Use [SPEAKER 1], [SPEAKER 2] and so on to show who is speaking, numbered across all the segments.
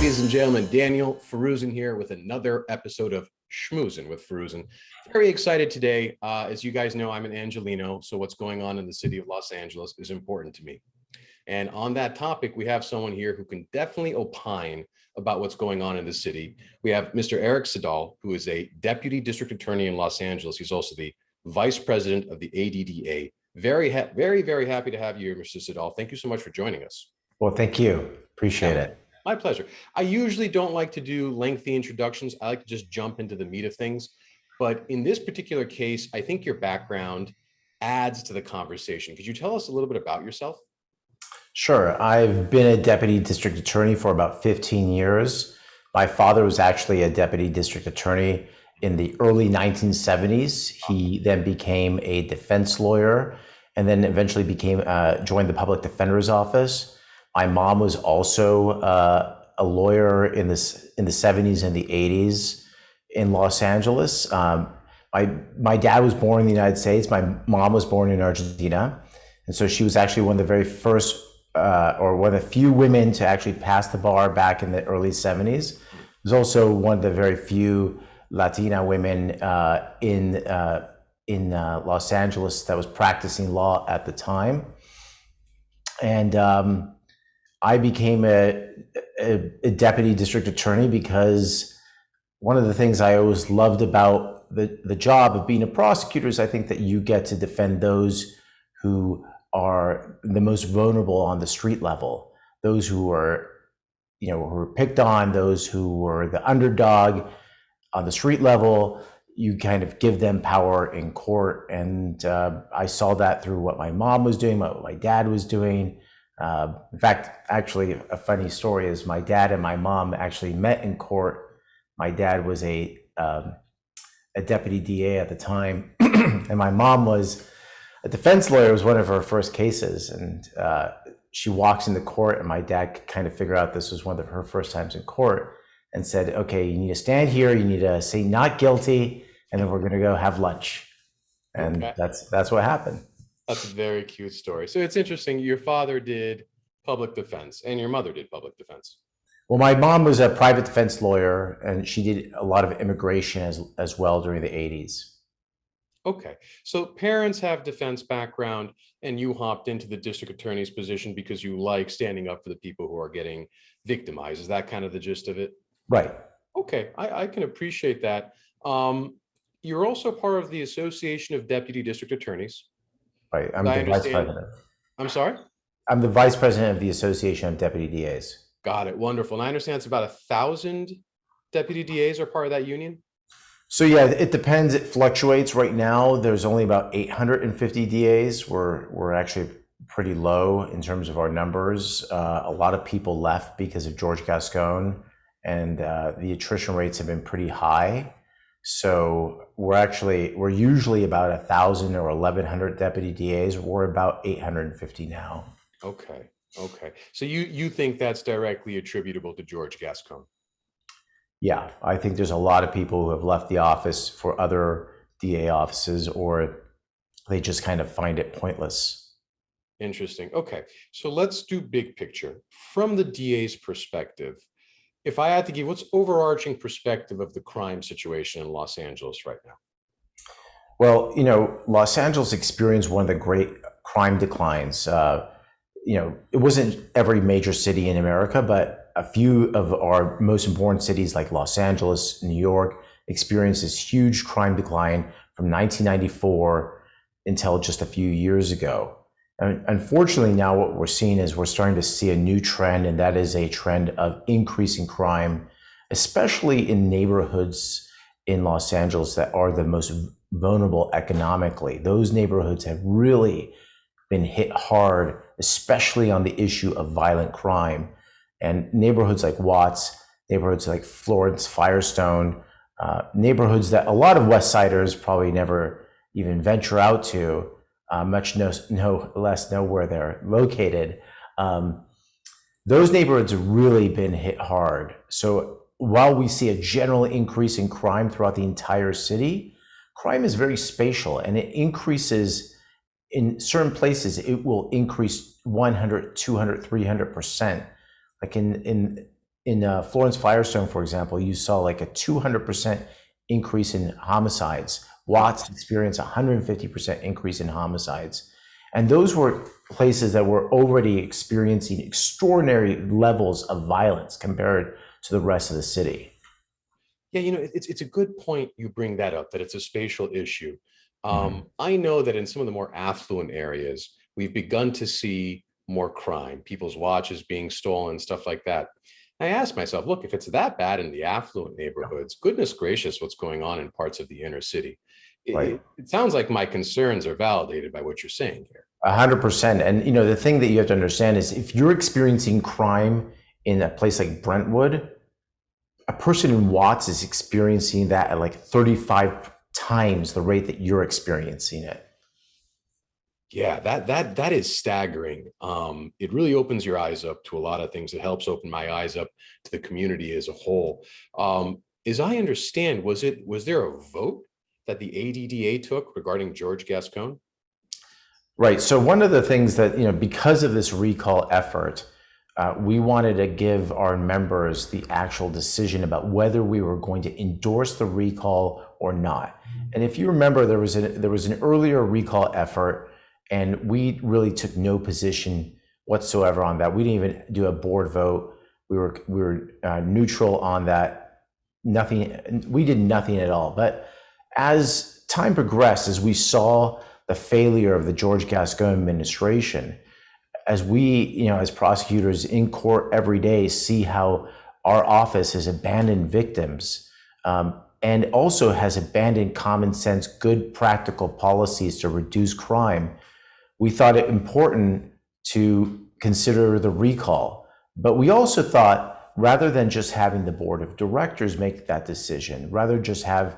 [SPEAKER 1] Ladies and gentlemen, Daniel Forouzan here with another episode of Schmoozin with Forouzan. Very excited today. As you guys know, I'm an Angelino, so what's going on in the city of Los Angeles is important to me. And on that topic, we have someone here who can definitely opine about what's going on in the city. We have Mr. Eric Siddall, who is a deputy district attorney in Los Angeles. He's also the vice president of the ADDA. Very, very happy to have you here, Mr. Siddall. Thank you so much for joining us.
[SPEAKER 2] Well, thank you. Appreciate it.
[SPEAKER 1] My pleasure. I usually don't like to do lengthy introductions. I like to just jump into the meat of things. But in this particular case, I think your background adds to the conversation. Could you tell us a little bit about yourself?
[SPEAKER 2] Sure. I've been a deputy district attorney for about 15 years. My father was actually a deputy district attorney in the early 1970s. He then became a defense lawyer and then eventually joined the public defender's office. My mom was also a lawyer in the 70s and the 80s in Los Angeles. My dad was born in the United States. My mom was born in Argentina. And so she was actually one of the very first or one of the few women to actually pass the bar back in the early 70s. Was also one of the very few Latina women in Los Angeles that was practicing law at the time. And I became a deputy district attorney because one of the things I always loved about the job of being a prosecutor is I think that you get to defend those who are the most vulnerable on the street level, those who are, who are picked on, those who were the underdog on the street level. You kind of give them power in court. And I saw that through what my mom was doing, what my dad was doing. In fact, actually, a funny story is my dad and my mom actually met in court. My dad was a deputy DA at the time, and my mom was a defense lawyer. It was one of her first cases, and she walks into court, and my dad could kind of figure out this was one of her first times in court, and said, "Okay, you need to stand here. You need to say not guilty, and then we're going to go have lunch." And okay. That's what happened.
[SPEAKER 1] That's a very cute story. So it's interesting. Your father did public defense and your mother did public defense.
[SPEAKER 2] Well, my mom was a private defense lawyer and she did a lot of immigration as well during the 80s.
[SPEAKER 1] Okay. So parents have defense background and you hopped into the district attorney's position because you like standing up for the people who are getting victimized. Is that kind of the gist of it?
[SPEAKER 2] Right.
[SPEAKER 1] Okay. I can appreciate that. You're also part of the Association of Deputy District Attorneys.
[SPEAKER 2] Right, I'm the vice president.
[SPEAKER 1] I'm sorry?
[SPEAKER 2] I'm the vice president of the Association of Deputy DAs.
[SPEAKER 1] Got it, wonderful. And I understand it's about 1,000 deputy DAs are part of that union?
[SPEAKER 2] So yeah, it depends, it fluctuates. Right now, there's only about 850 DAs. We're actually pretty low in terms of our numbers. A lot of people left because of George Gascón, and the attrition rates have been pretty high. So we're usually about 1,000 or 1,100 deputy DAs. We're about 850 now.
[SPEAKER 1] Okay. So you think that's directly attributable to George Gascón?
[SPEAKER 2] Yeah, I think there's a lot of people who have left the office for other DA offices, or they just kind of find it pointless.
[SPEAKER 1] Interesting. Okay, so let's do big picture. From the DA's perspective, if I had to give what's overarching perspective of the crime situation in Los Angeles right now?
[SPEAKER 2] Well, Los Angeles experienced one of the great crime declines. It wasn't every major city in America, but a few of our most important cities like Los Angeles, New York, experienced this huge crime decline from 1994 until just a few years ago. And unfortunately, now what we're seeing is we're starting to see a new trend, and that is a trend of increasing crime, especially in neighborhoods in Los Angeles that are the most vulnerable economically. Those neighborhoods have really been hit hard, especially on the issue of violent crime. And neighborhoods like Watts, neighborhoods like Florence, Firestone, neighborhoods that a lot of West Siders probably never even venture out to, much less know where they're located. Those neighborhoods have really been hit hard. So while we see a general increase in crime throughout the entire city, crime is very spatial, and it increases in certain places. It will increase 100, 200, 300%. Like in in Florence Firestone, for example, you saw like a 200% increase in homicides. Watts experienced 150% increase in homicides. And those were places that were already experiencing extraordinary levels of violence compared to the rest of the city.
[SPEAKER 1] Yeah, it's a good point you bring that up, that it's a spatial issue.
[SPEAKER 2] Mm-hmm.
[SPEAKER 1] I know that in some of the more affluent areas, we've begun to see more crime, people's watches being stolen, stuff like that. I asked myself, look, if it's that bad in the affluent neighborhoods, goodness gracious, what's going on in parts of the inner city?
[SPEAKER 2] Right.
[SPEAKER 1] It sounds like my concerns are validated by what you're saying here.
[SPEAKER 2] 100%. And the thing that you have to understand is if you're experiencing crime in a place like Brentwood, a person in Watts is experiencing that at like 35 times the rate that you're experiencing it.
[SPEAKER 1] Yeah, that is staggering. It really opens your eyes up to a lot of things. It helps open my eyes up to the community as a whole. As I understand, was there a vote that the ADDA took regarding George Gascón?
[SPEAKER 2] Right. So one of the things that, because of this recall effort, we wanted to give our members the actual decision about whether we were going to endorse the recall or not. And if you remember, there was an earlier recall effort, and we really took no position whatsoever on that. We didn't even do a board vote. We were neutral on that. Nothing. We did nothing at all. But as time progressed, as we saw the failure of the George Gascón administration, as we, as prosecutors in court every day, see how our office has abandoned victims, and also has abandoned common sense, good practical policies to reduce crime, we thought it important to consider the recall. But we also thought, rather than just having the board of directors make that decision, rather just have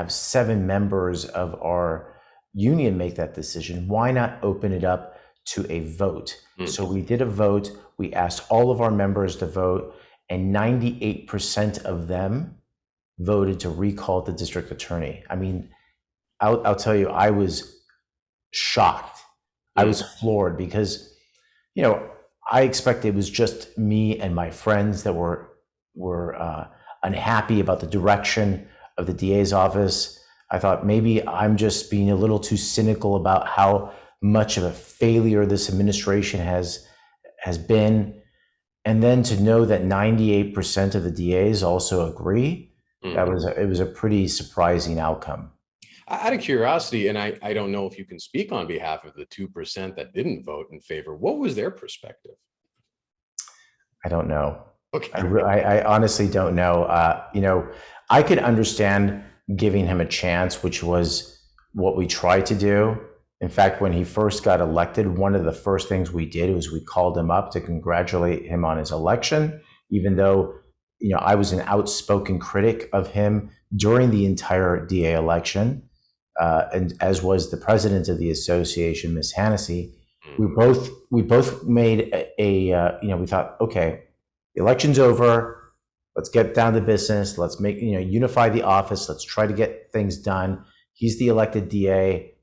[SPEAKER 2] 7 members of our union make that decision, why not open it up to a vote? So we did a vote. We asked all of our members to vote, and 98% of them voted to recall the district attorney. I mean, I'll tell you, I was shocked. I was floored because, I expected it was just me and my friends that were unhappy about the direction of the DA's office. I thought maybe I'm just being a little too cynical about how much of a failure this administration has been. And then to know that 98% of the DAs also agree, it was a pretty surprising outcome.
[SPEAKER 1] Out of curiosity, and I don't know if you can speak on behalf of the 2% that didn't vote in favor, what was their perspective?
[SPEAKER 2] I don't know.
[SPEAKER 1] Okay.
[SPEAKER 2] I honestly don't know. I could understand giving him a chance, which was what we tried to do. In fact, when he first got elected, one of the first things we did was we called him up to congratulate him on his election, even though, I was an outspoken critic of him during the entire DA election, and as was the president of the association, Ms. Hannessy. We both made we thought, okay, the election's over. Let's get down to business. Let's unify the office. Let's try to get things done. He's the elected DA.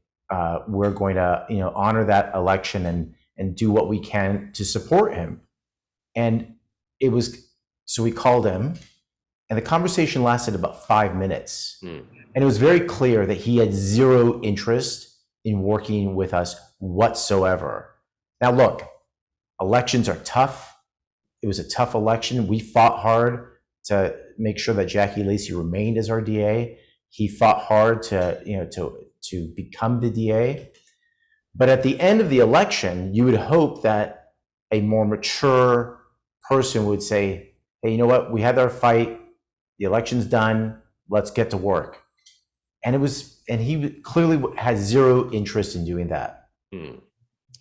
[SPEAKER 2] We're going to, honor that election and do what we can to support him. And so we called him, and the conversation lasted about 5 minutes. And it was very clear that he had zero interest in working with us whatsoever. Now, look, elections are tough. It was a tough election. We fought hard to make sure that Jackie Lacey remained as our DA. He fought hard to become the DA. But at the end of the election, you would hope that a more mature person would say, hey, you know what? We had our fight. The election's done. Let's get to work. And he clearly has zero interest in doing that.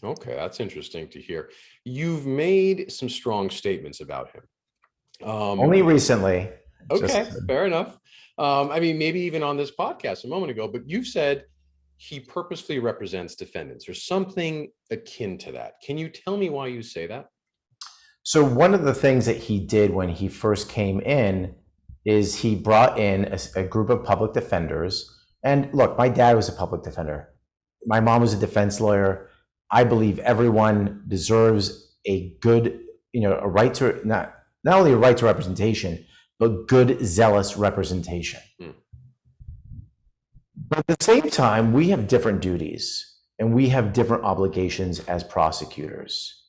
[SPEAKER 1] Okay, that's interesting to hear. You've made some strong statements about him.
[SPEAKER 2] Only recently.
[SPEAKER 1] Okay, fair enough. Maybe even on this podcast a moment ago, but you've said he purposefully represents defendants or something akin to that. Can you tell me why you say that?
[SPEAKER 2] So one of the things that he did when he first came in is he brought in a group of public defenders. And look, my dad was a public defender. My mom was a defense lawyer. I believe everyone deserves a good, a right to, not not only a right to representation, but good, zealous representation. But at the same time, we have different duties and we have different obligations as prosecutors.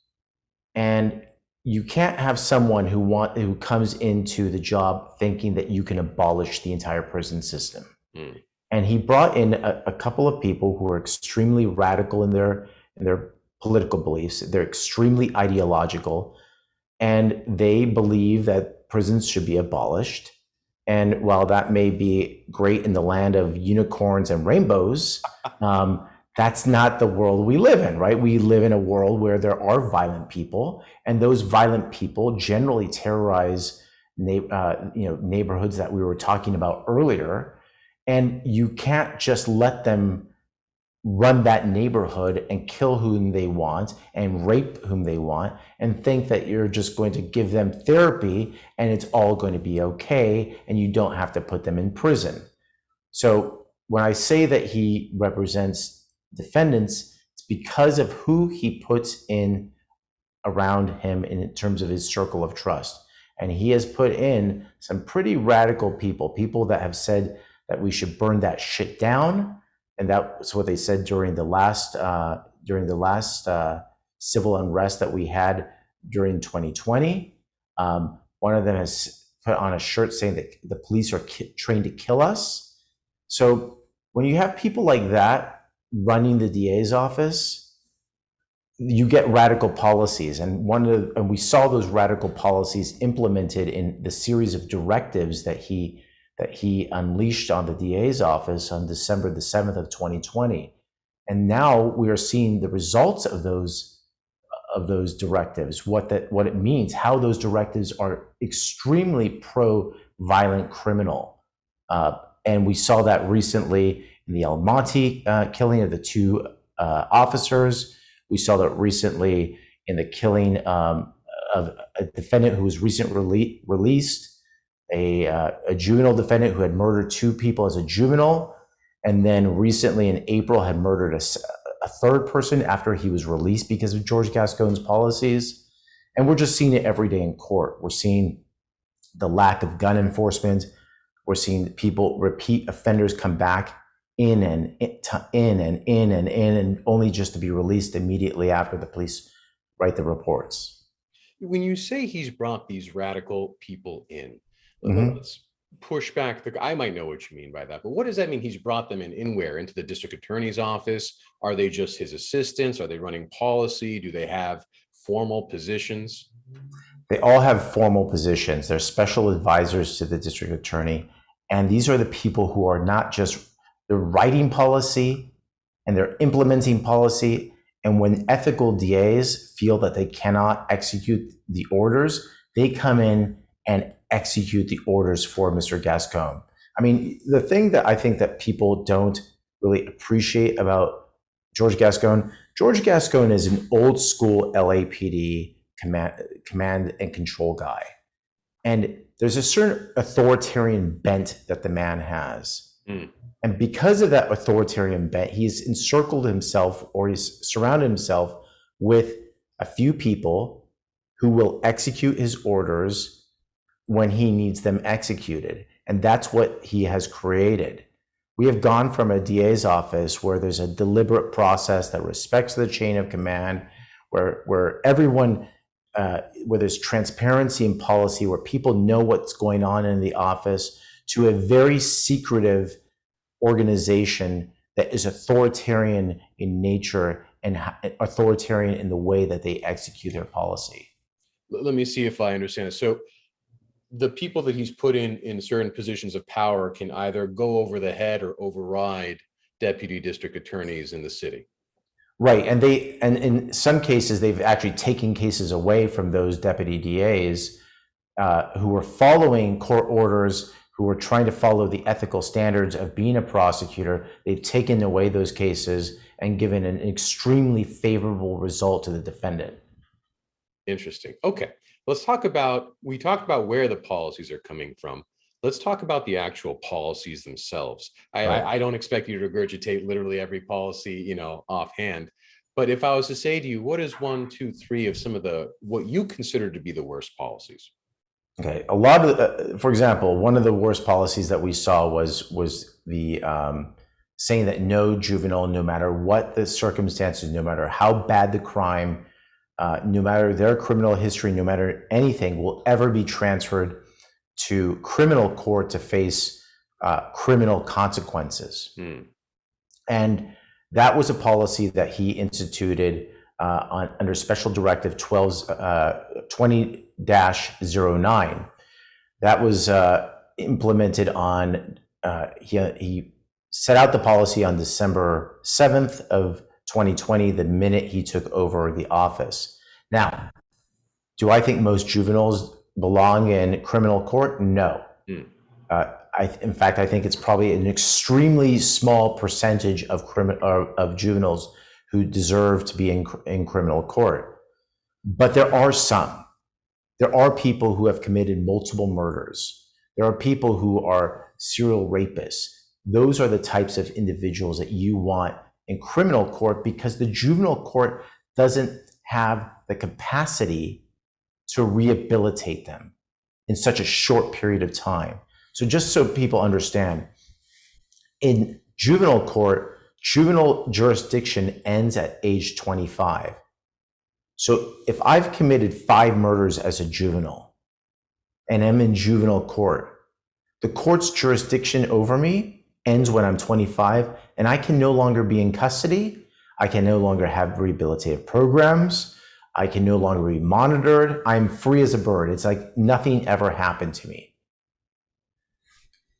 [SPEAKER 2] And you can't have someone who comes into the job thinking that you can abolish the entire prison system. And he brought in a couple of people who are extremely radical in their political beliefs. They're extremely ideological, and they believe that prisons should be abolished. And while that may be great in the land of unicorns and rainbows, that's not the world we live in, right? We live in a world where there are violent people, and those violent people generally terrorize neighborhoods that we were talking about earlier. And you can't just let them run that neighborhood and kill whom they want and rape whom they want and think that you're just going to give them therapy and it's all going to be okay and you don't have to put them in prison. So when I say that he represents defendants, it's because of who he puts in around him in terms of his circle of trust. And he has put in some pretty radical people that have said that we should burn that shit down. And that's what they said during the last civil unrest that we had during 2020. One of them has put on a shirt saying that the police are trained to kill us. So when you have people like that running the DA's office, you get radical policies. And we saw those radical policies implemented in the series of directives that he unleashed on the DA's office on December the 7th of 2020. And now we are seeing the results of those directives, what it means, how those directives are extremely pro-violent criminal. And we saw that recently in the El Monte killing of the two officers. We saw that recently in the killing of a defendant who was recently released, a juvenile defendant who had murdered two people as a juvenile, and then recently in April had murdered a third person after he was released because of George Gascon's policies. And we're just seeing it every day in court. We're seeing the lack of gun enforcement. We're seeing repeat offenders come back in and only just to be released immediately after the police write the reports.
[SPEAKER 1] When you say he's brought these radical people in, let's push back. I might know what you mean by that, but what does that mean? He's brought them in where? Into the district attorney's office? Are they just his assistants? Are they running policy? Do they have formal positions?
[SPEAKER 2] They all have formal positions. They're special advisors to the district attorney. And these are the people who are not just, they're writing policy and they're implementing policy. And when ethical DAs feel that they cannot execute the orders, they come in and execute the orders for Mr. Gascón. I mean, the thing that I think that people don't really appreciate about George Gascón is an old school LAPD command and control guy. And there's a certain authoritarian bent that the man has. And because of that authoritarian bent, he's encircled himself, or he's surrounded himself with a few people who will execute his orders when he needs them executed. And that's what he has created. We have gone from a DA's office where there's a deliberate process that respects the chain of command, where everyone, where there's transparency in policy, where people know what's going on in the office, to a very secretive organization that is authoritarian in nature and authoritarian in the way that they execute their policy.
[SPEAKER 1] Let me see if I understand it. So the people that he's put in certain positions of power can either go over the head or override deputy district attorneys in the city.
[SPEAKER 2] Right, and in some cases, they've actually taken cases away from those deputy DAs who were following court orders, who were trying to follow the ethical standards of being a prosecutor. They've taken away those cases and given an extremely favorable result to the defendant.
[SPEAKER 1] Interesting. Okay. We talked about where the policies are coming from. Let's talk about the actual policies themselves. I don't expect you to regurgitate literally every policy, offhand. But if I was to say to you, what is 1, 2, 3 of some of what you consider to be the worst policies?
[SPEAKER 2] Okay, a lot of, for example, one of the worst policies that we saw was the saying that no juvenile, no matter what the circumstances, no matter how bad the crime, no matter their criminal history, no matter anything, will ever be transferred to criminal court to face criminal consequences. And that was a policy that he instituted under Special Directive 20-09. That was implemented on, he set out the policy on December 7th of 2020, the minute he took over the office. Now, do I think most juveniles belong in criminal court? No. In fact, I think it's probably an extremely small percentage of juveniles who deserve to be in criminal court. But there are some. There are people who have committed multiple murders. There are people who are serial rapists. Those are the types of individuals that you want in criminal court, because the juvenile court doesn't have the capacity to rehabilitate them in such a short period of time. So just so people understand, in juvenile court, juvenile jurisdiction ends at age 25. So if I've committed 5 murders as a juvenile and I'm in juvenile court, the court's jurisdiction over me ends when I'm 25, and I can no longer be in custody. I can no longer have rehabilitative programs. I can no longer be monitored. I'm free as a bird. It's like nothing ever happened to me.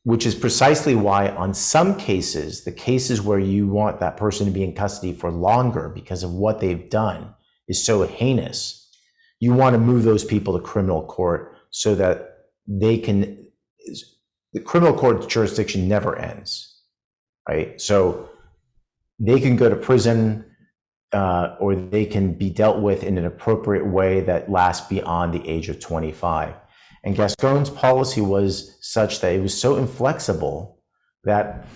[SPEAKER 2] Which is precisely why on some cases, the cases where you want that person to be in custody for longer because of what they've done is so heinous, you want to move those people to criminal court so that the criminal court jurisdiction never ends, right? So they can go to prison or they can be dealt with in an appropriate way that lasts beyond the age of 25. And Gascón's policy was such that it was so inflexible that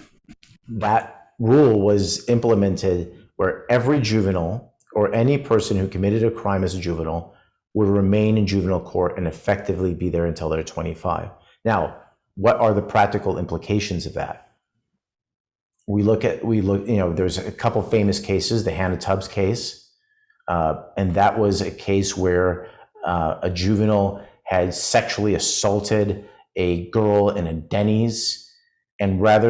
[SPEAKER 2] that rule was implemented where every juvenile or any person who committed a crime as a juvenile would remain in juvenile court and effectively be there until they're 25. Now, what are the practical implications of that? There's a couple famous cases, the Hannah Tubbs case, and that was a case where a juvenile had sexually assaulted a girl in a Denny's, and what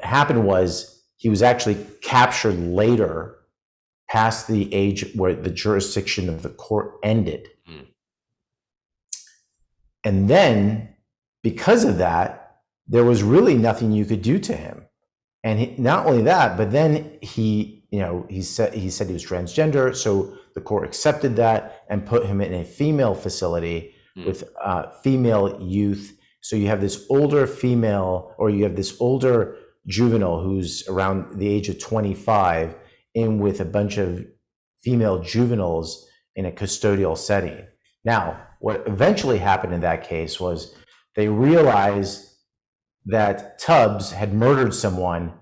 [SPEAKER 2] happened was he was actually captured later past the age where the jurisdiction of the court ended. And then because of that, there was really nothing you could do to him. And not only that, but then he said he was transgender, so the court accepted that and put him in a female facility with female youth. So you have this older female, or you have this older juvenile who's around the age of 25 in with a bunch of female juveniles in a custodial setting. Now, what eventually happened in that case was they realized that Tubbs had murdered someone,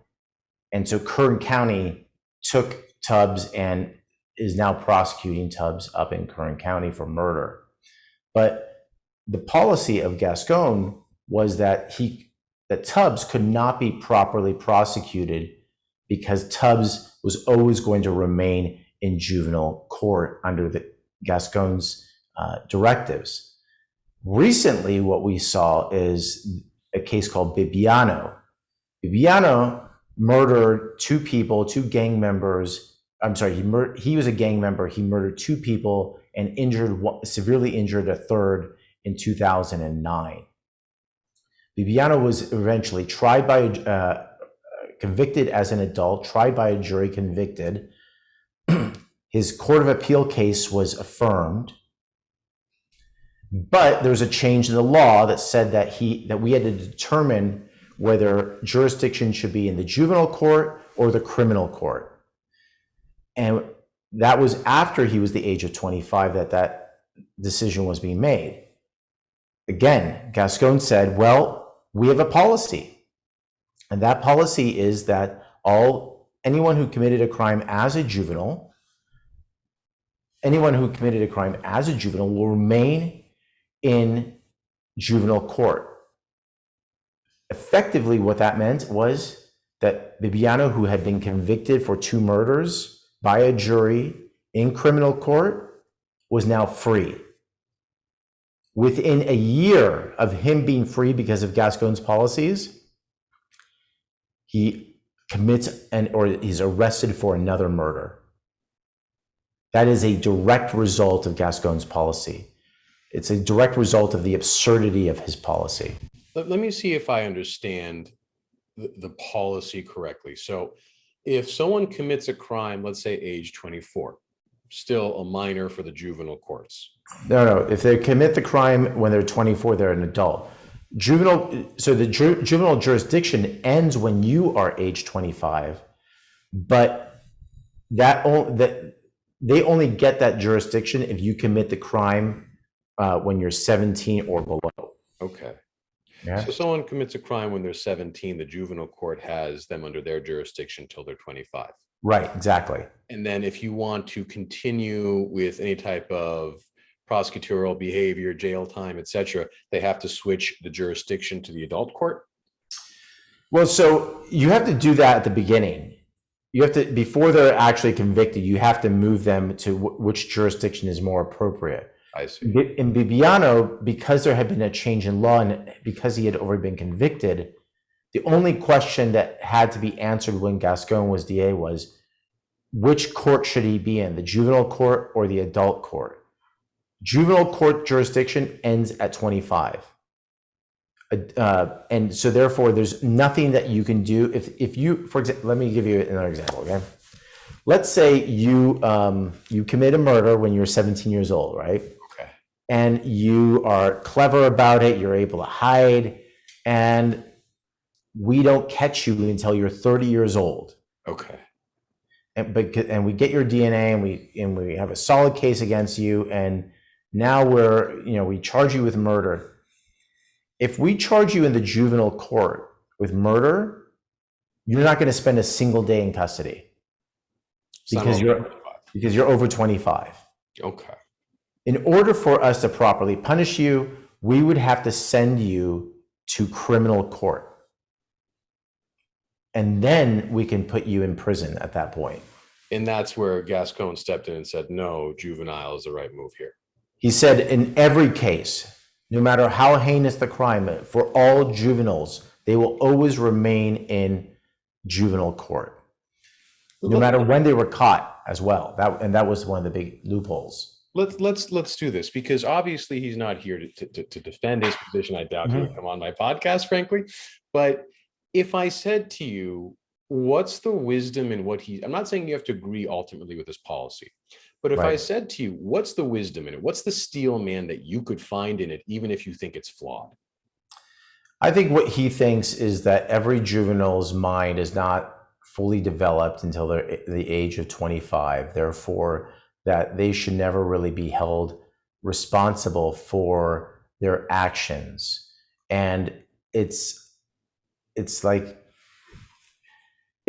[SPEAKER 2] and so Kern County took Tubbs and is now prosecuting Tubbs up in Kern County for murder. But the policy of Gascón was that Tubbs could not be properly prosecuted because Tubbs was always going to remain in juvenile court under the Gascón's directives. Recently, what we saw is a case called Bibiano. Bibiano murdered 2 people, 2 gang members. I'm sorry, he was a gang member. He murdered 2 people and severely injured a third in 2009. Bibiano was eventually convicted as an adult, tried by a jury, convicted. His Court of Appeal case was affirmed, but there was a change in the law that said that we had to determine whether jurisdiction should be in the juvenile court or the criminal court. And that was after he was the age of 25 that decision was being made. Again, Gascón said, well, we have a policy. And that policy is that anyone who committed a crime as a juvenile will remain in juvenile court. Effectively, what that meant was that Bibiano, who had been convicted for 2 murders by a jury in criminal court, was now free. Within a year of him being free because of Gascón's policies, he commits or he's arrested for another murder. That is a direct result of Gascón's policy. It's a direct result of the absurdity of his policy.
[SPEAKER 1] Let me see if I understand the policy correctly. So if someone commits a crime, let's say age 24, still a minor for the juvenile courts.
[SPEAKER 2] No. If they commit the crime when they're 24, they're an adult. So the juvenile jurisdiction ends when you are age 25, but they only get that jurisdiction if you commit the crime when you're 17 or below.
[SPEAKER 1] Okay.
[SPEAKER 2] Yeah.
[SPEAKER 1] So someone commits a crime when they're 17, the juvenile court has them under their jurisdiction till they're 25.
[SPEAKER 2] Right, exactly.
[SPEAKER 1] And then if you want to continue with any type of prosecutorial behavior, jail time, etc., they have to switch the jurisdiction to the adult court?
[SPEAKER 2] Well, so you have to do that at the beginning. You have to, before they're actually convicted, you have to move them to which jurisdiction is more appropriate.
[SPEAKER 1] I see.
[SPEAKER 2] In Bibiano, because there had been a change in law and because he had already been convicted, the only question that had to be answered when Gascón was DA was, which court should he be in, the juvenile court or the adult court? Juvenile court jurisdiction ends at 25. And so therefore, there's nothing that you can do. If you, for example, let me give you another example, okay? Let's say you commit a murder when you're 17 years old, right?
[SPEAKER 1] Okay.
[SPEAKER 2] And you are clever about it, you're able to hide, and we don't catch you until you're 30 years old.
[SPEAKER 1] Okay.
[SPEAKER 2] And we get your DNA and we have a solid case against you, and now we charge you with murder. If we charge you in the juvenile court with murder, you're not going to spend a single day in custody because you're over 25.
[SPEAKER 1] Okay.
[SPEAKER 2] In order for us to properly punish you, we would have to send you to criminal court. And then we can put you in prison at that point.
[SPEAKER 1] And that's where Gascón stepped in and said, no, juvenile is the right move here.
[SPEAKER 2] He said in every case, no matter how heinous the crime, for all juveniles, they will always remain in juvenile court, no matter when they were caught as well. That was one of the big loopholes.
[SPEAKER 1] Let's do this, because obviously he's not here to defend his position. I doubt he would come on my podcast, frankly. But if I said to you, what's the wisdom in what I'm not saying you have to agree ultimately with his policy, but if I said to you, what's the wisdom in it? What's the steel man that you could find in it, even if you think it's flawed?
[SPEAKER 2] I think what he thinks is that every juvenile's mind is not fully developed until they're the age of 25. Therefore, that they should never really be held responsible for their actions. And it's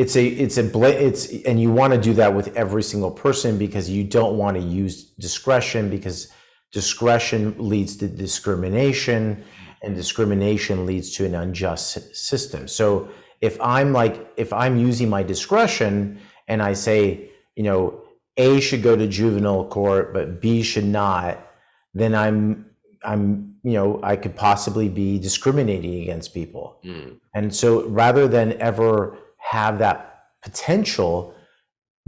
[SPEAKER 2] and you want to do that with every single person because you don't want to use discretion, because discretion leads to discrimination and discrimination leads to an unjust system. So if I'm using my discretion and I say, A should go to juvenile court, but B should not, then I could possibly be discriminating against people. And so rather than ever have that potential,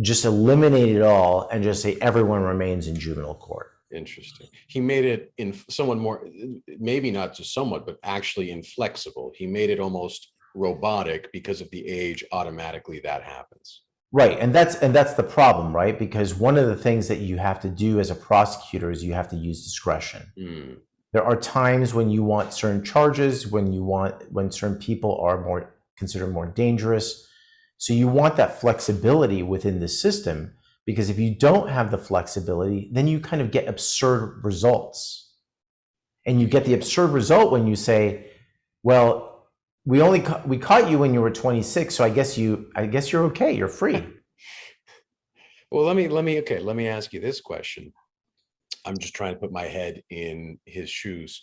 [SPEAKER 2] just eliminate it all and just say everyone remains in juvenile court.
[SPEAKER 1] Interesting. He made it in somewhat more, maybe not just somewhat, but actually inflexible. He made it almost robotic because of the age. Automatically that happens.
[SPEAKER 2] Right. And that's the problem, right? Because one of the things that you have to do as a prosecutor is you have to use discretion. There are times when you want certain charges, when certain people are considered more dangerous. So you want that flexibility within the system, because if you don't have the flexibility, then you kind of get absurd results. And you get the absurd result when you say, well, we caught you when you were 26, so I guess you're okay, you're free.
[SPEAKER 1] Well, let me ask you this question. I'm just trying to put my head in his shoes.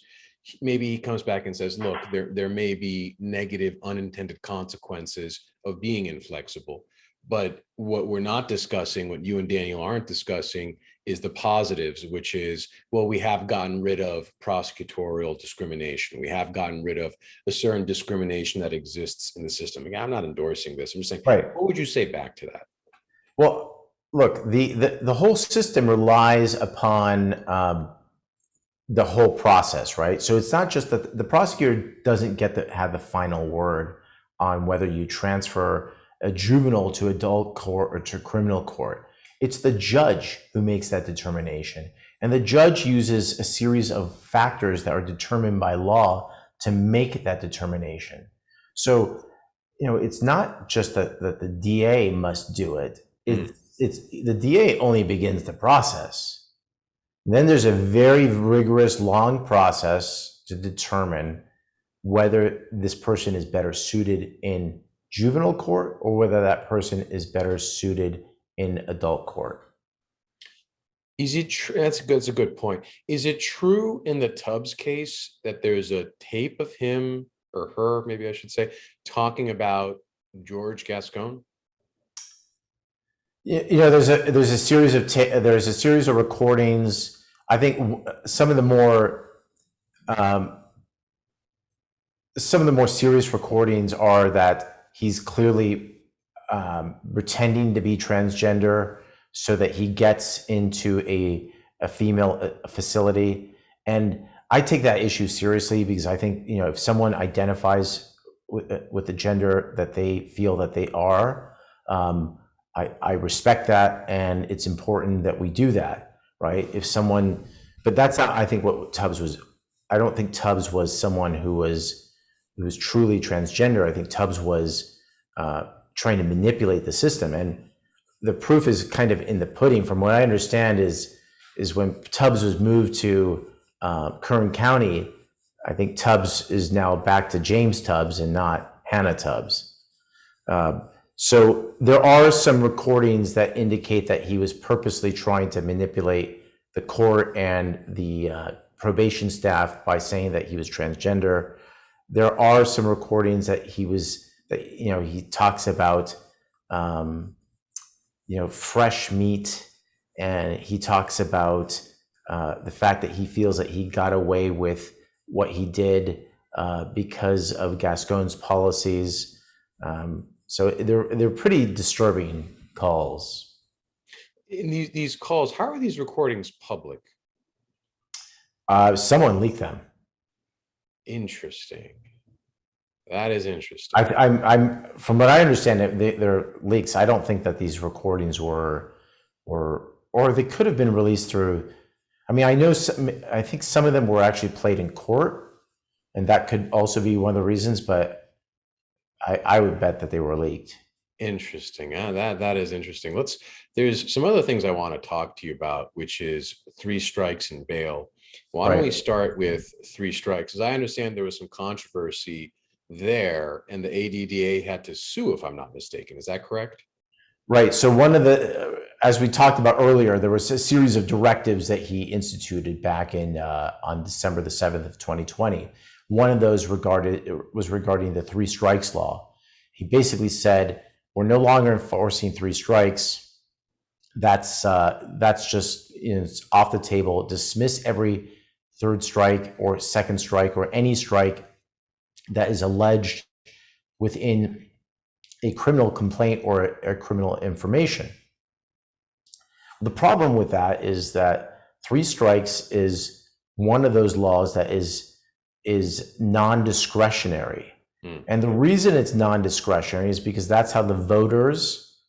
[SPEAKER 1] Maybe he comes back and says, look, there may be negative unintended consequences of being inflexible. But what we're not discussing, what you and Daniel aren't discussing, is the positives, which is, well, we have gotten rid of prosecutorial discrimination. We have gotten rid of a certain discrimination that exists in the system. Again, I'm not endorsing this. I'm just saying,
[SPEAKER 2] Right.
[SPEAKER 1] what would you say back to that?
[SPEAKER 2] Well, look, the whole system relies upon the whole process, right? So it's not just that the prosecutor doesn't get to have the final word on whether you transfer a juvenile to adult court or to criminal court. It's the judge who makes that determination. And the judge uses a series of factors that are determined by law to make that determination. So, it's not just that the DA must do it. It's the DA only begins the process. Then there's a very rigorous, long process to determine whether this person is better suited in juvenile court or whether that person is better suited in adult court.
[SPEAKER 1] Is it true? That's a good point. Is it true in the Tubbs case that there's a tape of him, or her, maybe I should say, talking about George Gascón?
[SPEAKER 2] There's a series of recordings. I think some of the more serious recordings are that he's clearly pretending to be transgender so that he gets into a female facility. And I take that issue seriously because I think, if someone identifies with the gender that they feel that they are, I respect that, and it's important that we do that, right? But that's not, I think, what Tubbs was. I don't think Tubbs was someone who was truly transgender. I think Tubbs was trying to manipulate the system, and the proof is kind of in the pudding. From what I understand, is when Tubbs was moved to Kern County, I think Tubbs is now back to James Tubbs and not Hannah Tubbs. So there are some recordings that indicate that he was purposely trying to manipulate the court and the probation staff by saying that he was transgender. There are some recordings that he talks about, fresh meat, and he talks about the fact that he feels that he got away with what he did because of Gascon's policies. So they're pretty disturbing calls.
[SPEAKER 1] In these calls, how are these recordings public?
[SPEAKER 2] Someone leaked them.
[SPEAKER 1] Interesting. That is interesting.
[SPEAKER 2] I'm from what I understand, they're leaks. I don't think that these recordings were, or they could have been released through. I mean, I think some of them were actually played in court, and that could also be one of the reasons. But I would bet that they were leaked.
[SPEAKER 1] Interesting. That is interesting. There's some other things I want to talk to you about, which is 3 strikes and bail. Why don't we start with 3 strikes? As I understand, there was some controversy there, and the ADDA had to sue, if I'm not mistaken. Is that correct?
[SPEAKER 2] Right. So as we talked about earlier, there was a series of directives that he instituted back on December the 7th of 2020. One of those was regarding the 3 strikes law. He basically said, we're no longer enforcing 3 strikes. That's just, it's off the table. Dismiss every 3rd strike or 2nd strike or any strike that is alleged within a criminal complaint or a criminal information. The problem with that is that 3 strikes is one of those laws that is non-discretionary. And the reason it's non-discretionary is because that's how the voters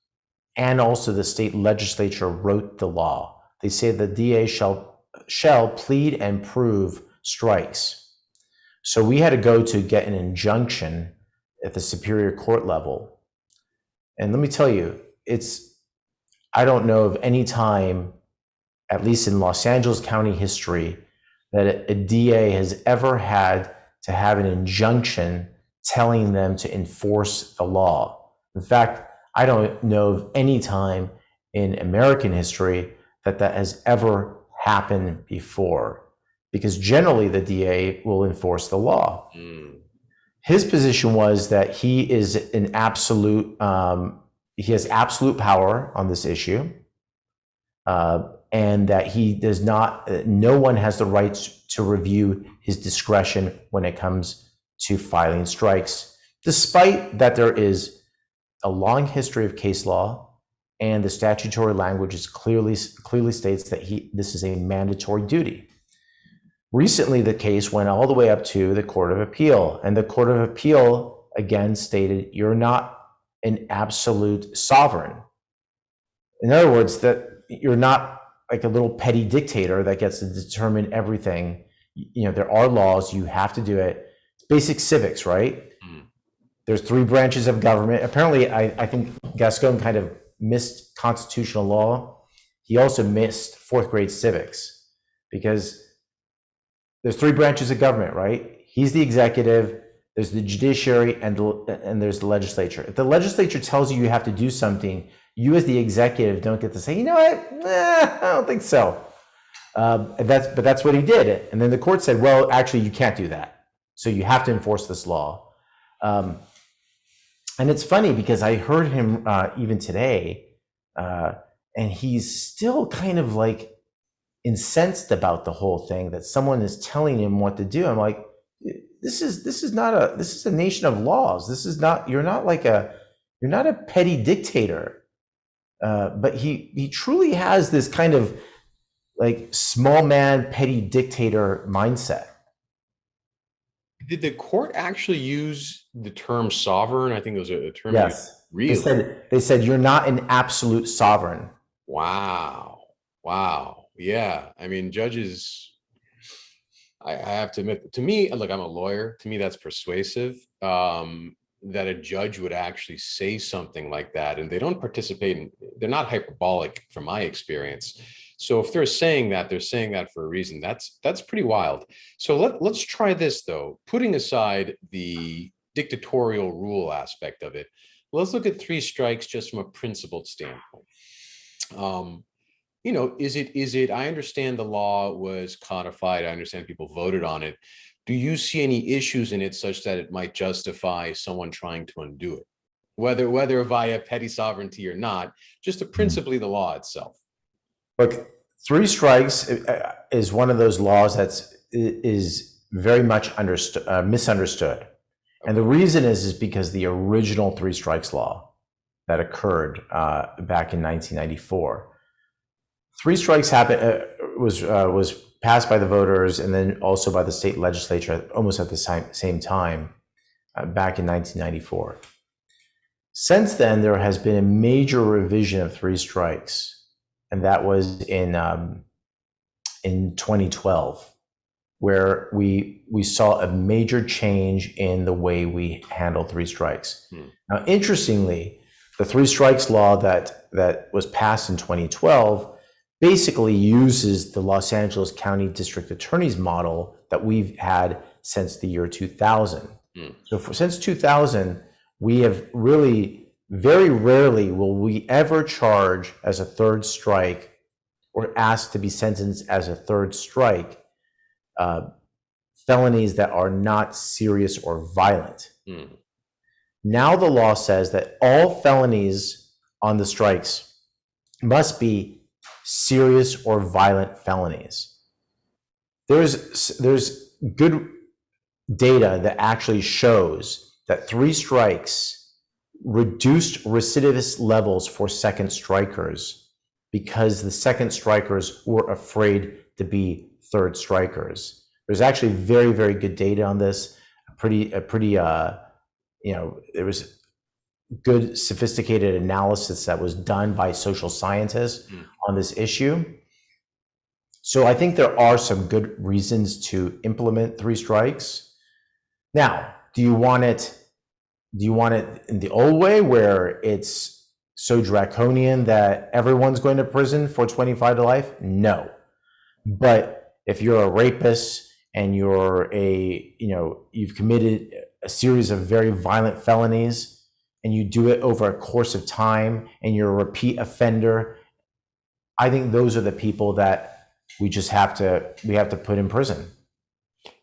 [SPEAKER 2] and also the state legislature wrote the law. They say the DA shall plead and prove strikes. So we had to go to get an injunction at the Superior Court level. And let me tell you, I don't know of any time, at least in Los Angeles County history, that a DA has ever had to have an injunction telling them to enforce the law. In fact, I don't know of any time in American history that has ever happen before, because generally the DA will enforce the law. His position was that he is an absolute, he has absolute power on this issue, and that he does not, no one has the right to review his discretion when it comes to filing strikes, despite that there is a long history of case law and the statutory language is clearly states that this is a mandatory duty. Recently, the case went all the way up to the Court of Appeal, and the Court of Appeal again stated you're not an absolute sovereign. In other words, that you're not like a little petty dictator that gets to determine everything. You know, there are laws, you have to do it. Basic civics, right? There's 3 branches of government. Apparently, I think Gascón kind of missed constitutional law. He also missed 4th grade civics, because there's 3 branches of government, right? He's the executive, there's the judiciary, and there's the legislature. If the legislature tells you you have to do something, you as the executive don't get to say, you know what, I don't think so. But that's what he did. And then the court said, well, actually, you can't do that. So you have to enforce this law. And it's funny because I heard him even today, and he's still kind of like incensed about the whole thing, that someone is telling him what to do. I'm like, this is a nation of laws. This is not, you're not a petty dictator. But he truly has this kind of like small man, petty dictator mindset.
[SPEAKER 1] Did the court actually use the term sovereign? I think it was a term.
[SPEAKER 2] Yes.
[SPEAKER 1] Really?
[SPEAKER 2] They said you're not an absolute sovereign.
[SPEAKER 1] Wow. Yeah. I mean, judges, I have to admit, to me, look, I'm a lawyer. To me, that's persuasive, that a judge would actually say something like that. And they don't participate in, they're not hyperbolic from my experience. So if they're saying that for a reason. That's pretty wild. So let's try this though. Putting aside the dictatorial rule aspect of it, let's look at 3 strikes just from a principled standpoint. You know, is it, I understand the law was codified. I understand people voted on it. Do you see any issues in it such that it might justify someone trying to undo it? Whether via petty sovereignty or not, just principally the law itself.
[SPEAKER 2] Look, 3 strikes is one of those laws is very much misunderstood. And the reason is because the original 3 strikes law that occurred back in 1994. 3 strikes was passed by the voters and then also by the state legislature almost at the same time back in 1994. Since then, there has been a major revision of 3 strikes, and that was in 2012, where we saw a major change in the way we handle 3 strikes. Now, interestingly, the 3 strikes law that was passed in 2012 basically uses the Los Angeles County District Attorney's model that we've had since the year 2000. So since 2000, we have really, very rarely will we ever charge as a 3rd strike or ask to be sentenced as a 3rd strike felonies that are not serious or violent. Now the law says that all felonies on the strikes must be serious or violent felonies. There's good data that actually shows that 3 strikes reduced recidivist levels for 2nd strikers because the 2nd strikers were afraid to be 3rd strikers. There's actually very, very good data on this. There was good sophisticated analysis that was done by social scientists on this issue. So I think there are some good reasons to implement 3 strikes. Now, do you want it in the old way where it's so draconian that everyone's going to prison for 25 to life? No. But if you're a rapist and you've committed a series of very violent felonies, and you do it over a course of time, and you're a repeat offender, I think those are the people that we have to put in prison.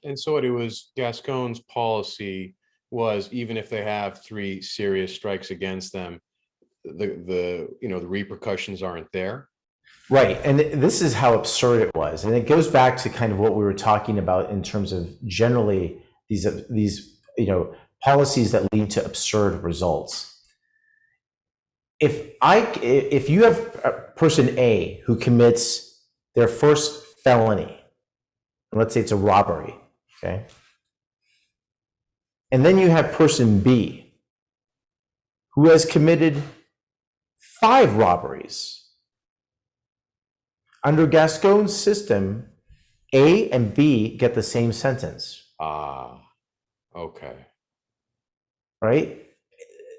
[SPEAKER 1] And so it was Gascon's policy was, even if they have 3 serious strikes against them, the repercussions aren't there.
[SPEAKER 2] Right. And this is how absurd it was. And it goes back to kind of what we were talking about in terms of generally these policies that lead to absurd results. If you have person A who commits their first felony, let's say it's a robbery, okay? And then you have person B who has committed 5 robberies. Under Gascon's system, A and B get the same sentence.
[SPEAKER 1] Okay.
[SPEAKER 2] Right?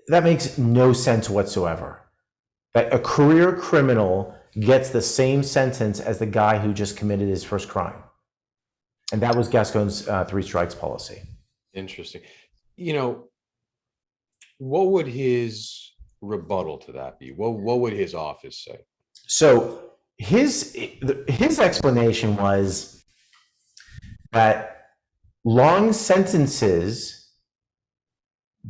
[SPEAKER 2] That makes no sense whatsoever. That a career criminal gets the same sentence as the guy who just committed his first crime. And that was Gascon's 3 strikes policy.
[SPEAKER 1] Interesting. What would his rebuttal to that be? What would his office say?
[SPEAKER 2] So his explanation was that long sentences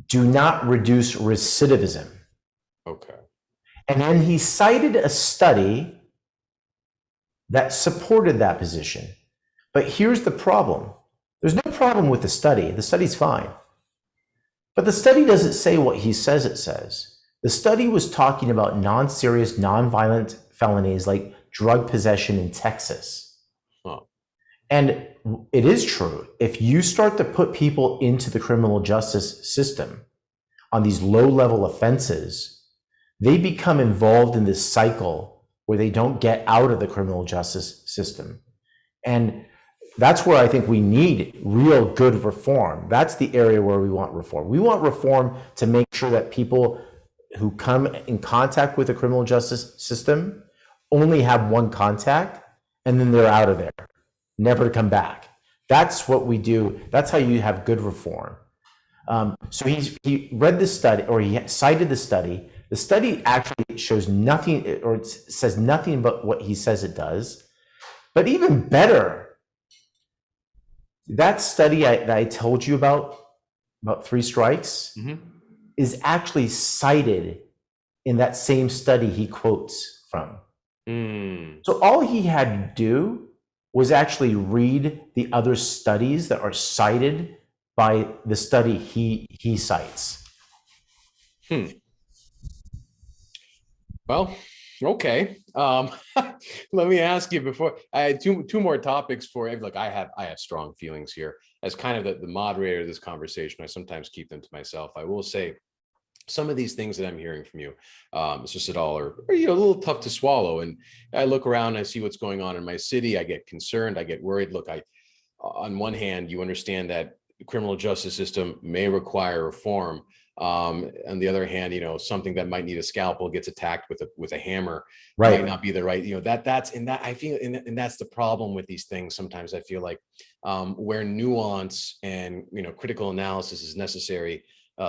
[SPEAKER 2] do not reduce recidivism.
[SPEAKER 1] Okay.
[SPEAKER 2] And then he cited a study that supported that position. But here's the problem. There's no problem with the study. The study's fine. But the study doesn't say what he says it says. The study was talking about non-serious, non-violent felonies like drug possession in Texas.
[SPEAKER 1] Huh.
[SPEAKER 2] And it is true. If you start to put people into the criminal justice system on these low-level offenses, they become involved in this cycle where they don't get out of the criminal justice system. And that's where I think we need real good reform. That's the area where we want reform. We want reform to make sure that people who come in contact with the criminal justice system only have one contact and then they're out of there, never to come back. That's what we do. That's how you have good reform. So he read the study, or he cited the study. The study actually shows nothing, or it says nothing about what he says it does. But even better, that study that I told you about 3 strikes, is actually cited in that same study he quotes from. So all he had to do was actually read the other studies that are cited by the study he cites.
[SPEAKER 1] Well, okay. Let me ask you before I had two more topics for you. Look, I have strong feelings here. As kind of the moderator of this conversation, I sometimes keep them to myself. I will say some of these things that I'm hearing from you, Mr. Siddall, are a little tough to swallow. And I look around, I see what's going on in my city. I get concerned. I get worried. Look, on one hand, you understand that the criminal justice system may require reform. On the other hand, something that might need a scalpel gets attacked with a hammer.
[SPEAKER 2] Right.
[SPEAKER 1] Might not be the right, that's I feel, and that's the problem with these things. Sometimes I feel like where nuance and critical analysis is necessary,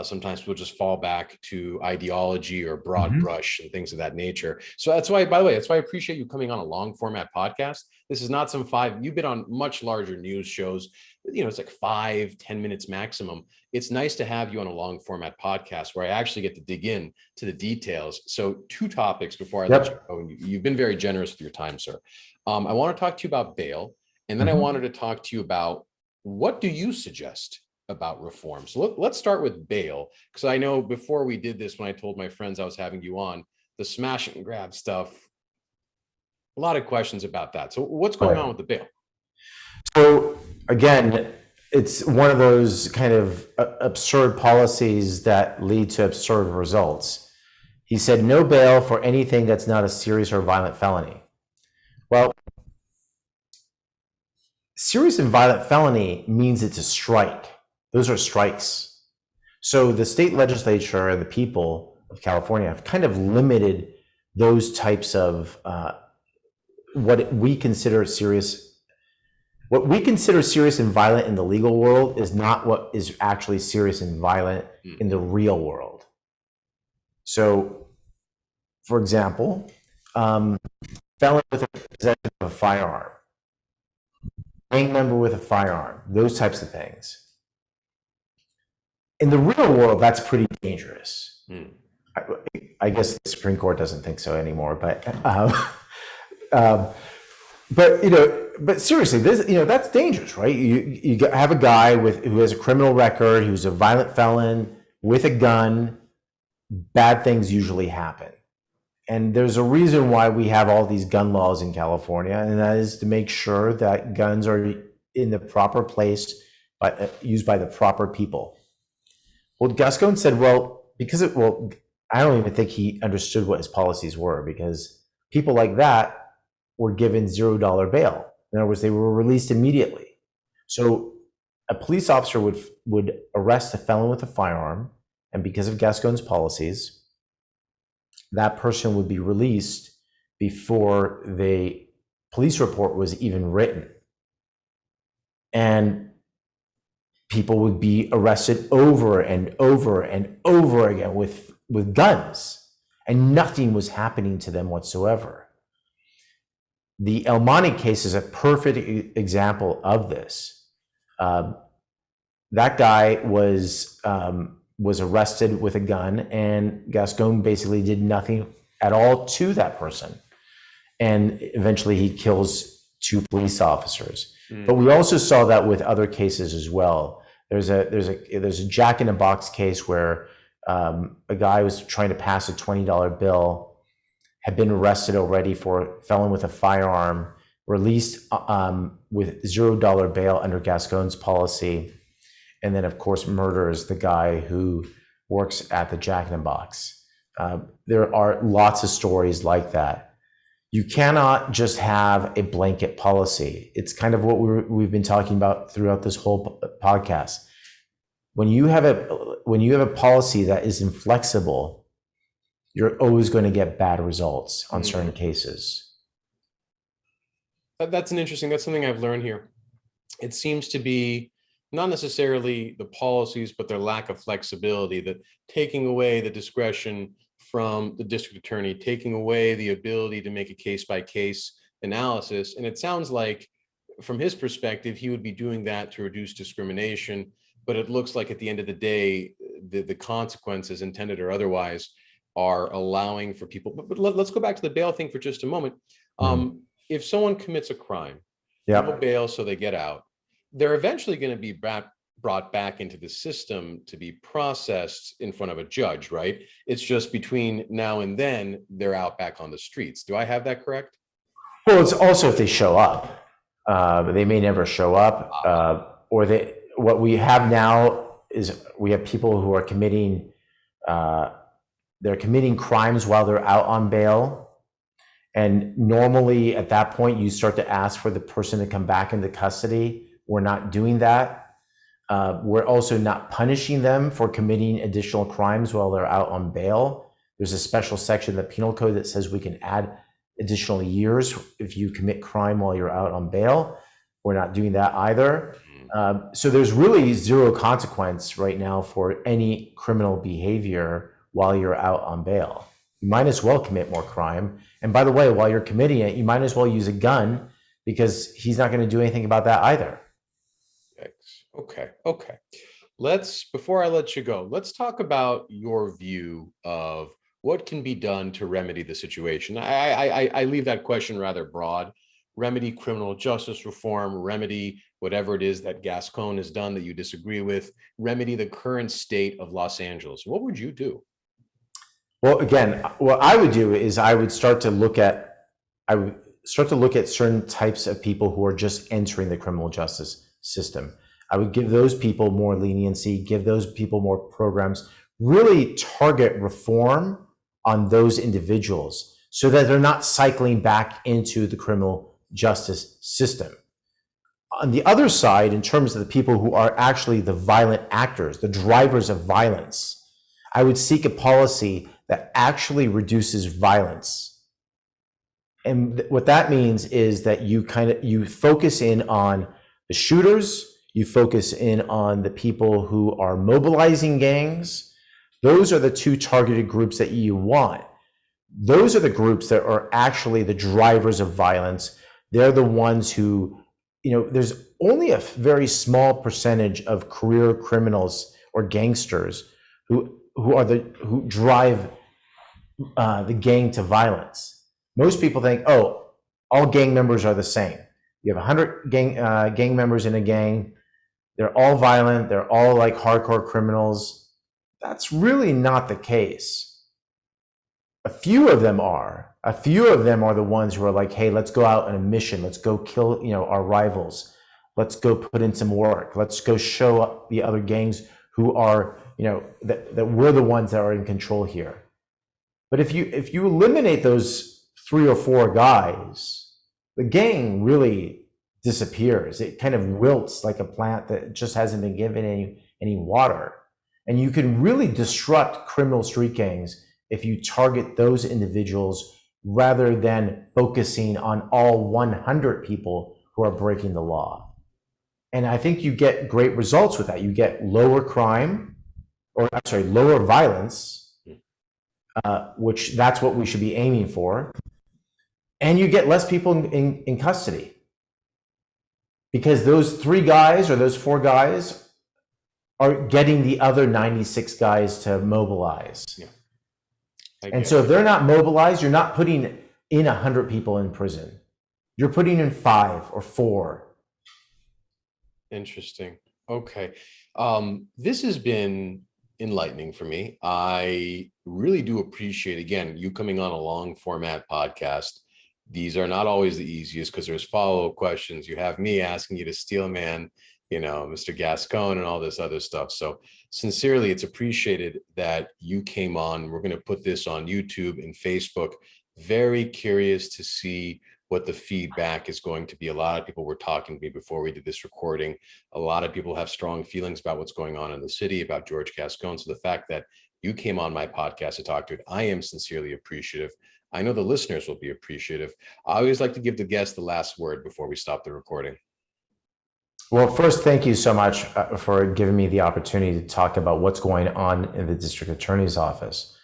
[SPEAKER 1] sometimes we'll just fall back to ideology or broad brush and things of that nature. So that's why, by the way, that's why I appreciate you coming on a long format podcast. This is not you've been on much larger news shows. It's like 5-10 minutes maximum. It's nice to have you on a long format podcast where I actually get to dig in to the details. So 2 topics before I let you go. And you've been very generous with your time, sir. I want to talk to you about bail. And then I wanted to talk to you about, what do you suggest about reform? So let's start with bail, because I know before we did this, when I told my friends I was having you on, the smash and grab stuff, a lot of questions about that. So what's going on with the bail?
[SPEAKER 2] So again, it's one of those kind of absurd policies that lead to absurd results. He said no bail for anything that's not a serious or violent felony. Well, serious and violent felony means it's a strike. Those are strikes. So the state legislature and the people of California have kind of limited those types of what we consider serious and violent in the legal world is not what is actually serious and violent in the real world. So, for example, felon with a possession of a firearm. gang member with a firearm, those types of things. In the real world, that's pretty dangerous. I guess the Supreme Court doesn't think so anymore, but seriously, this, that's dangerous, right? You have a guy who has a criminal record, who's a violent felon with a gun. Bad things usually happen. And there's a reason why we have all these gun laws in California, and that is to make sure that guns are in the proper place, used by the proper people. Well, Gascón said, I don't even think he understood what his policies were, because people like that were given $0 bail. In other words, they were released immediately. So a police officer would arrest a felon with a firearm, and because of Gascón's policies, that person would be released before the police report was even written. And people would be arrested over and over and over again with guns, and nothing was happening to them whatsoever. The El Monte case is a perfect example of this. That guy was arrested with a gun, and Gascón basically did nothing at all to that person. And eventually he kills 2 police officers. But we also saw that with other cases as well. There's a Jack in the Box case where a guy was trying to pass a $20 bill, had been arrested already for felon with a firearm, released with $0 bail under Gascón's policy, and then of course murders the guy who works at the Jack in the Box. There are lots of stories like that. You cannot just have a blanket policy. It's kind of what we've been talking about throughout this whole podcast. When you have a policy that is inflexible, you're always going to get bad results on certain cases.
[SPEAKER 1] That's something I've learned here. It seems to be not necessarily the policies, but their lack of flexibility, that taking away the discretion from the district attorney, taking away the ability to make a case-by-case analysis. And it sounds like, from his perspective, he would be doing that to reduce discrimination. But it looks like at the end of the day, the consequences, intended or otherwise, are allowing for people. But let's go back to the bail thing for just a moment. If someone commits a crime, people bail so they get out, they're eventually going to be brought back into the system to be processed in front of a judge, right? It's just between now and then they're out back on the streets. Do I have that correct?
[SPEAKER 2] Well, it's also if they show up. They may never show up, what we have now is we have people who are committing crimes while they're out on bail. And normally at that point, you start to ask for the person to come back into custody. We're not doing that. We're also not punishing them for committing additional crimes while they're out on bail. There's a special section of the penal code that says we can add additional years if you commit crime while you're out on bail. We're not doing that either. So there's really zero consequence right now for any criminal behavior while you're out on bail. You might as well commit more crime. And by the way, while you're committing it, you might as well use a gun, because he's not going to do anything about that either.
[SPEAKER 1] Okay. Before I let you go, let's talk about your view of what can be done to remedy the situation. I leave that question rather broad. Remedy criminal justice reform, remedy whatever it is that Gascón has done that you disagree with, remedy the current state of Los Angeles. What would you do?
[SPEAKER 2] Well, again, what I would do is I would start to look at certain types of people who are just entering the criminal justice system. I would give those people more leniency, give those people more programs, really target reform on those individuals so that they're not cycling back into the criminal justice system. On the other side, in terms of the people who are actually the violent actors, the drivers of violence, I would seek a policy that actually reduces violence. And what that means is that you focus in on the shooters, you focus in on the people who are mobilizing gangs. Those are the two targeted groups that you want. Those are the groups that are actually the drivers of violence. They're the ones who, there's only a very small percentage of career criminals or gangsters who drive the gang to violence. Most people think, oh, all gang members are the same. You have 100 gang members in a gang. They're all violent. They're all like hardcore criminals. That's really not the case. A few of them are. A few of them are the ones who are like, hey, let's go out on a mission. Let's go kill, our rivals. Let's go put in some work. Let's go show up the other gangs who are, that we're the ones that are in control here. But if you eliminate those 3 or 4 guys, the gang really disappears. It kind of wilts like a plant that just hasn't been given any water. And you can really disrupt criminal street gangs if you target those individuals rather than focusing on all 100 people who are breaking the law. And I think you get great results with that. You get lower crime, lower violence, which that's what we should be aiming for. And you get less people in custody. Because those 3 guys or those 4 guys are getting the other 96 guys to mobilize. Yeah. And so if they're not mobilized, you're not putting in 100 people in prison. You're putting in 5 or 4.
[SPEAKER 1] Interesting. Okay. This has been enlightening for me. I really do appreciate, again, you coming on a long format podcast. These are not always the easiest because there's follow-up questions. You have me asking you to steel a man, Mr. Gascón and all this other stuff. So sincerely, it's appreciated that you came on. We're going to put this on YouTube and Facebook. Very curious to see what the feedback is going to be. A lot of people were talking to me before we did this recording. A lot of people have strong feelings about what's going on in the city, about George Gascón. So the fact that you came on my podcast to talk to it, I am sincerely appreciative. I know the listeners will be appreciative. I always like to give the guest the last word before we stop the recording.
[SPEAKER 2] Well, first, thank you so much for giving me the opportunity to talk about what's going on in the district attorney's office.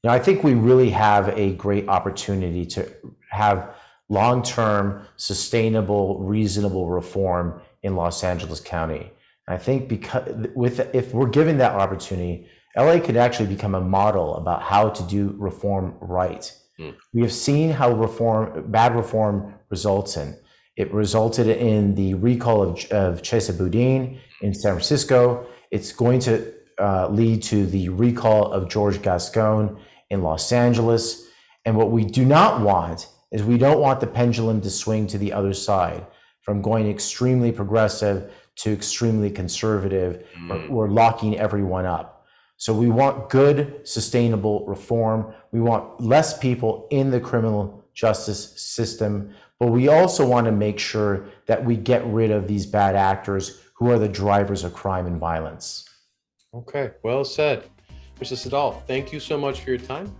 [SPEAKER 2] I think we really have a great opportunity to have long-term, sustainable, reasonable reform in Los Angeles County. I think if we're given that opportunity, LA could actually become a model about how to do reform right. We have seen how bad reform results in. It resulted in the recall of Chesa Boudin in San Francisco. It's going to lead to the recall of George Gascón in Los Angeles. And what we do not want is we don't want the pendulum to swing to the other side, from going extremely progressive to extremely conservative, or locking everyone up. So we want good, sustainable reform. We want less people in the criminal justice system, but we also want to make sure that we get rid of these bad actors who are the drivers of crime and violence.
[SPEAKER 1] Okay, well said. Mr. Siddall, thank you so much for your time.